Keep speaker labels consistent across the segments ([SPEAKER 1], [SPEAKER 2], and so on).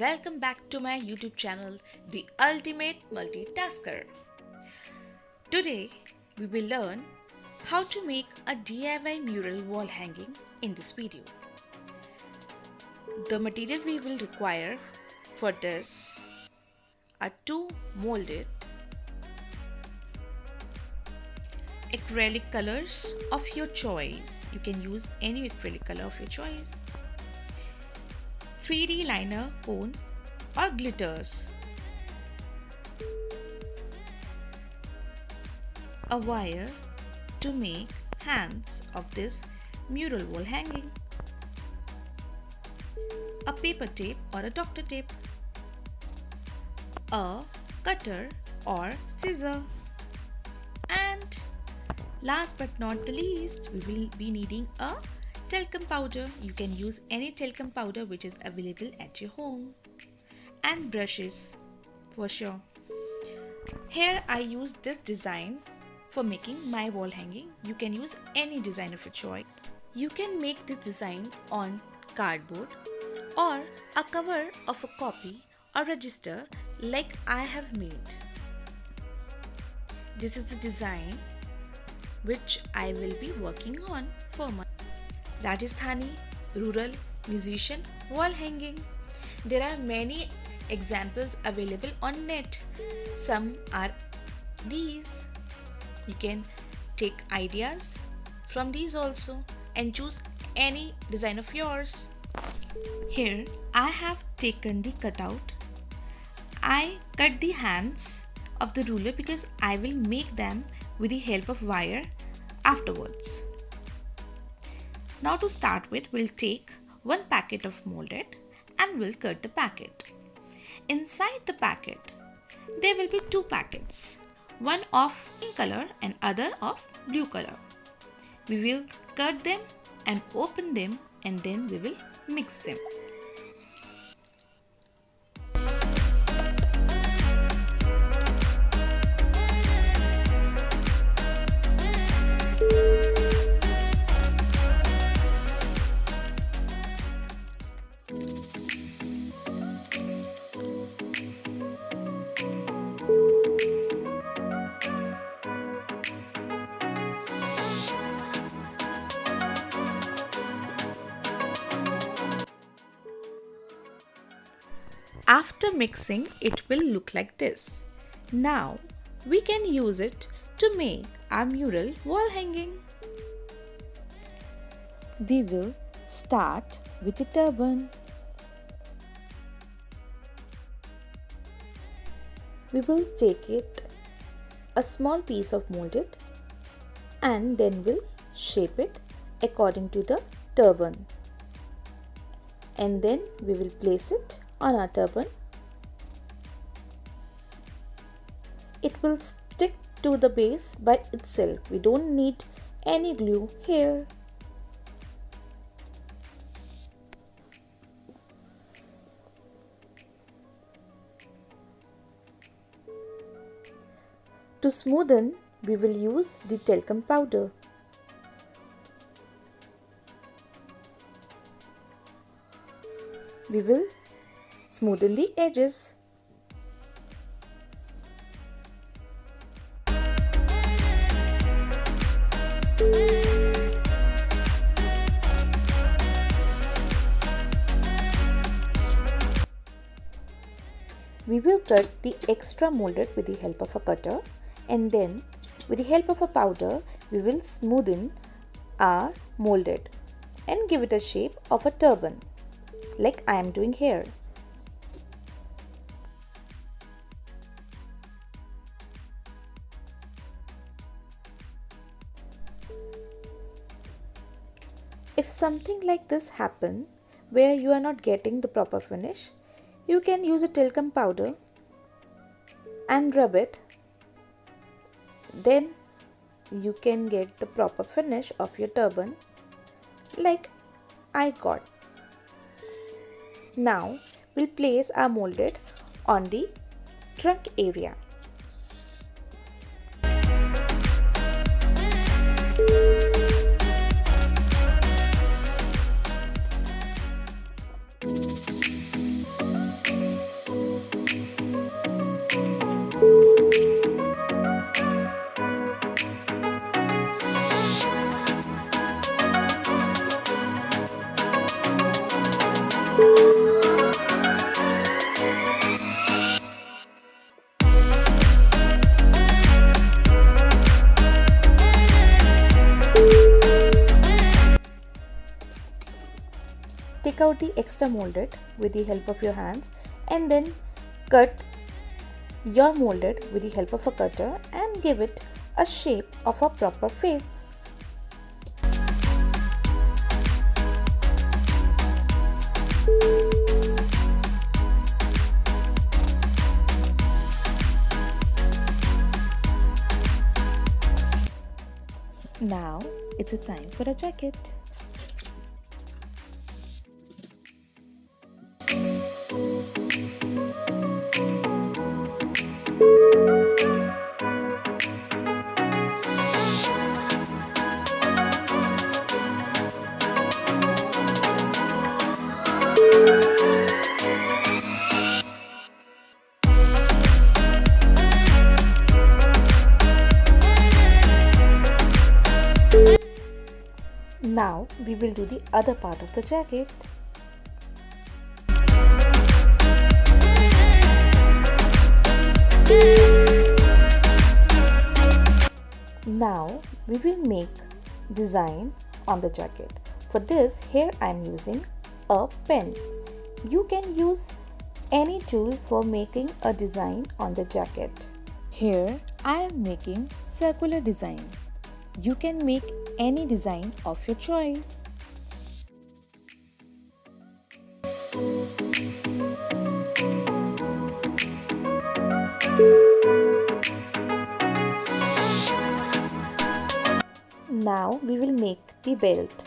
[SPEAKER 1] welcome back to my YouTube channel, The Ultimate Multitasker. Today, we will learn how to make a DIY mural wall hanging in this video. The material we will require for this are two molded acrylic colors of your choice. You can use any acrylic color of your choice. 3D liner cone or glitters, a wire to make hands of this mural wall hanging, a paper tape or a doctor tape, a cutter or scissor, and last but not the least, we will be needing a talcum powder. You can use any talcum powder which is available at your home, and brushes for sure. Here I use this design for making my wall hanging. You can use any design of your choice. You can make the design on cardboard or a cover of a copy or register like I have made. This is the design which I will be working on for my Rajasthani rural musician wall hanging. There are many examples available on net. Some are these. You can take ideas from these also and choose any design of yours. Here I have taken the cutout. I cut the hands of the ruler because I will make them with the help of wire afterwards. Now to start with, we'll take one packet of molded and we'll cut the packet. Inside the packet, there will be two packets, one of pink color and other of blue color. We will cut them and open them and then we will mix them. After mixing, it will look like this. Now, we can use it to make our mural wall hanging. We will start with the turban. We will take it a small piece of molded and then we'll shape it according to the turban. And then we will place it on our turban. It will stick to the base by itself. We don't need any glue here. To smoothen, we will use the talcum powder. We will smoothen the edges. We will cut the extra molded with the help of a cutter, and then with the help of a powder we will smoothen our molded and give it a shape of a turban like I am doing here. If something like this happens where you are not getting the proper finish, you can use a talcum powder and rub it. Then you can get the proper finish of your turban like I got. Now we'll place our molded on the trunk area. take out the extra molded with the help of your hands and then cut your molded with the help of a cutter and give it a shape of a proper face. Now it's a time for a jacket. Now we will do the other part of the jacket. Now we will make design on the jacket. For this, here I am using a pen. You can use any tool for making a design on the jacket. Here I am making circular design. You can make any design of your choice. Now we will make the belt.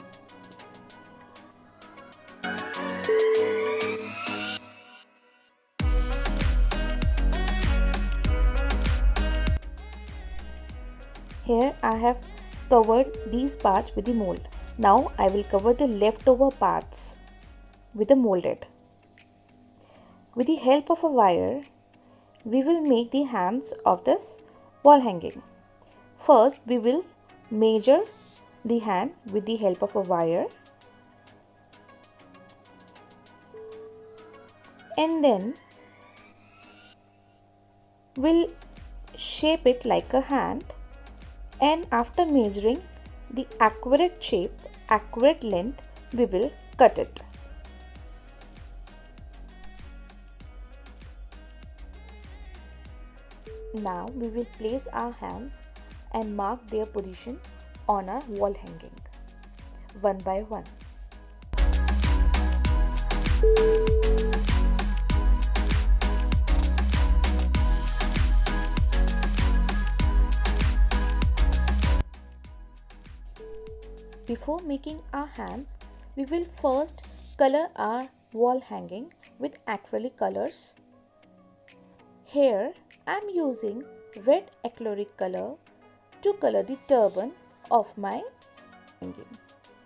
[SPEAKER 1] Here I have covered these parts with the mold. Now I will cover the leftover parts with the molded. With the help of a wire, we will make the hands of this wall hanging. First, we will measure the hand with the help of a wire, and then we'll shape it like a hand, and after measuring the accurate shape, accurate length, we will cut it. Now we will place our hands and mark their position on our wall hanging, one by one. Before making our hands, we will first color our wall hanging with acrylic colors. Here I am using red acrylic color to color the turban of my hanging.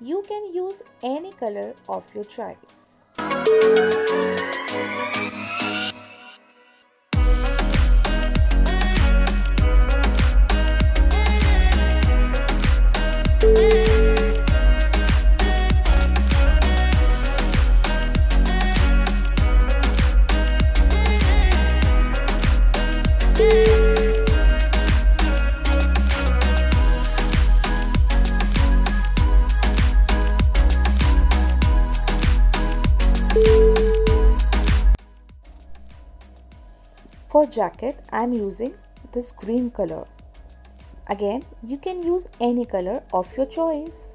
[SPEAKER 1] You can use any color of your choice. For jacket, I am using this green color. Again, you can use any color of your choice.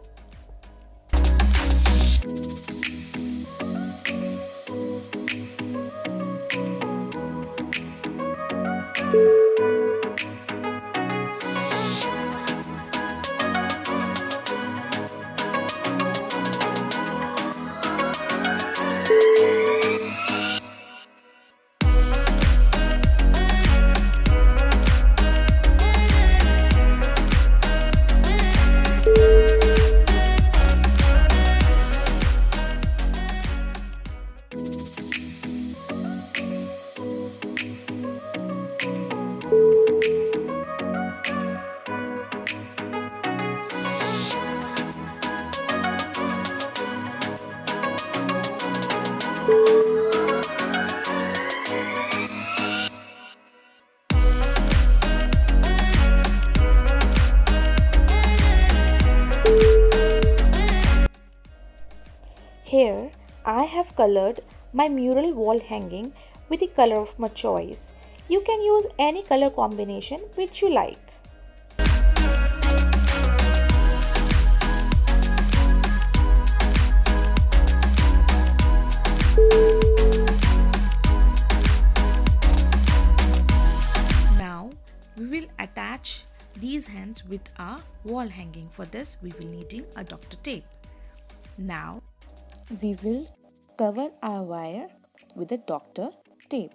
[SPEAKER 1] have colored my mural wall hanging with the color of my choice. You can use any color combination which you like. Now we will attach these hands with our wall hanging. For this we will needing a Dr. tape. Now we will cover our wire with a Dr. tape.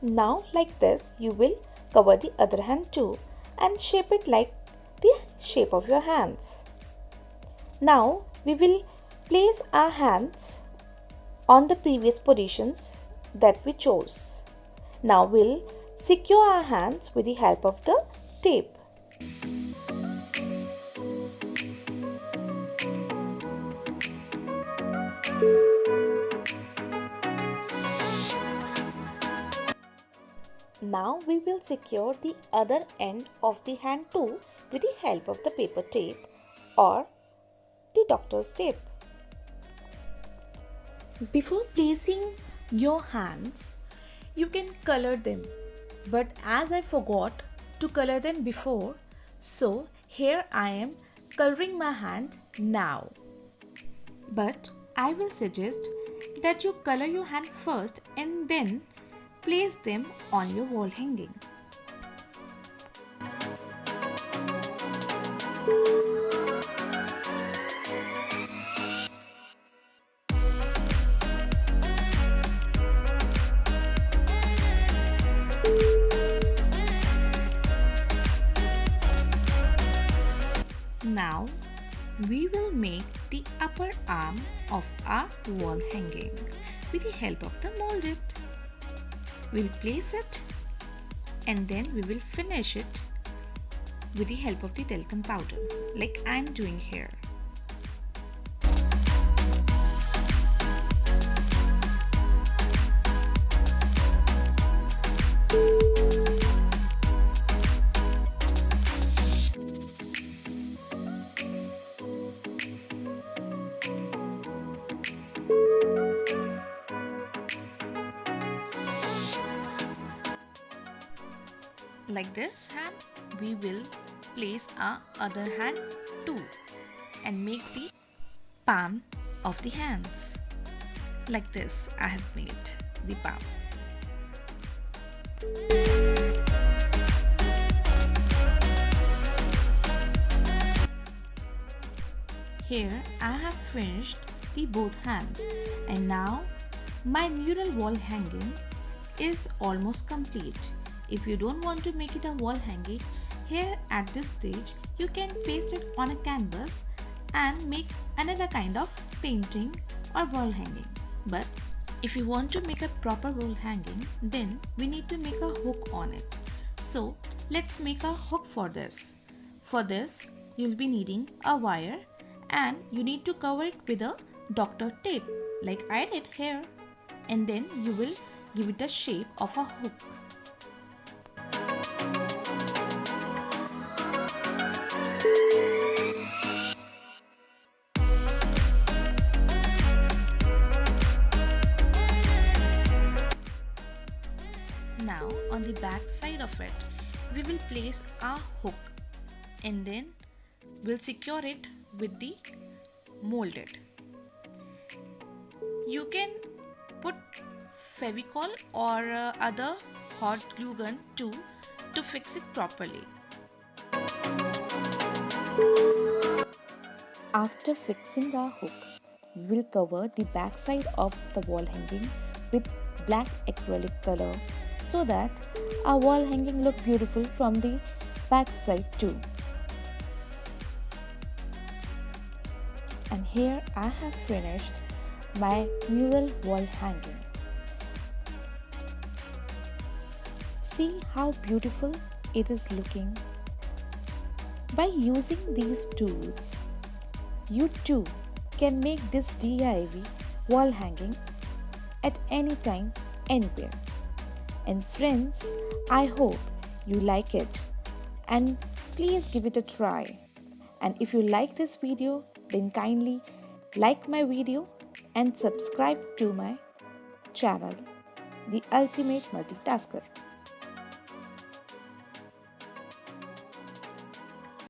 [SPEAKER 1] Now like this you will cover the other hand too and shape it like the shape of your hands. Now we will place our hands on the previous positions that we chose. Now we'll secure our hands with the help of the tape. Now we will secure the other end of the hand too with the help of the paper tape or the doctor's tape. Before placing your hands, you can color them, but as I forgot to color them before, so here I am coloring my hand now. But I will suggest that you color your hand first and then place them on your wall hanging. Now we will make the upper arm of our wall hanging with the help of the molded. We'll place it and then we will finish it with the help of the talcum powder like I'm doing here. Like this hand, we will place our other hand too and make the palm of the hands. Like this, I have made the palm. Here I have finished the both hands and now my mural wall hanging is almost complete. If you don't want to make it a wall hanging, here at this stage you can paste it on a canvas and make another kind of painting or wall hanging. But if you want to make a proper wall hanging, then we need to make a hook on it. So let's make a hook for this. For this you'll be needing a wire and you need to cover it with a Dr. tape like I did here, and then you will give it a shape of a hook. Now on the back side of it, we will place our hook and then we'll secure it with the molded. You can put Fevicol or other hot glue gun too to fix it properly. After fixing our hook, we will cover the back side of the wall hanging with black acrylic color so that our wall hanging look beautiful from the back side too. And here I have finished my mural wall hanging. See how beautiful it is looking. By using these tools, you too can make this DIY wall hanging at any time, anywhere. And friends, I hope you like it and please give it a try. And if you like this video, then kindly like my video and subscribe to my channel, The Ultimate Multitasker.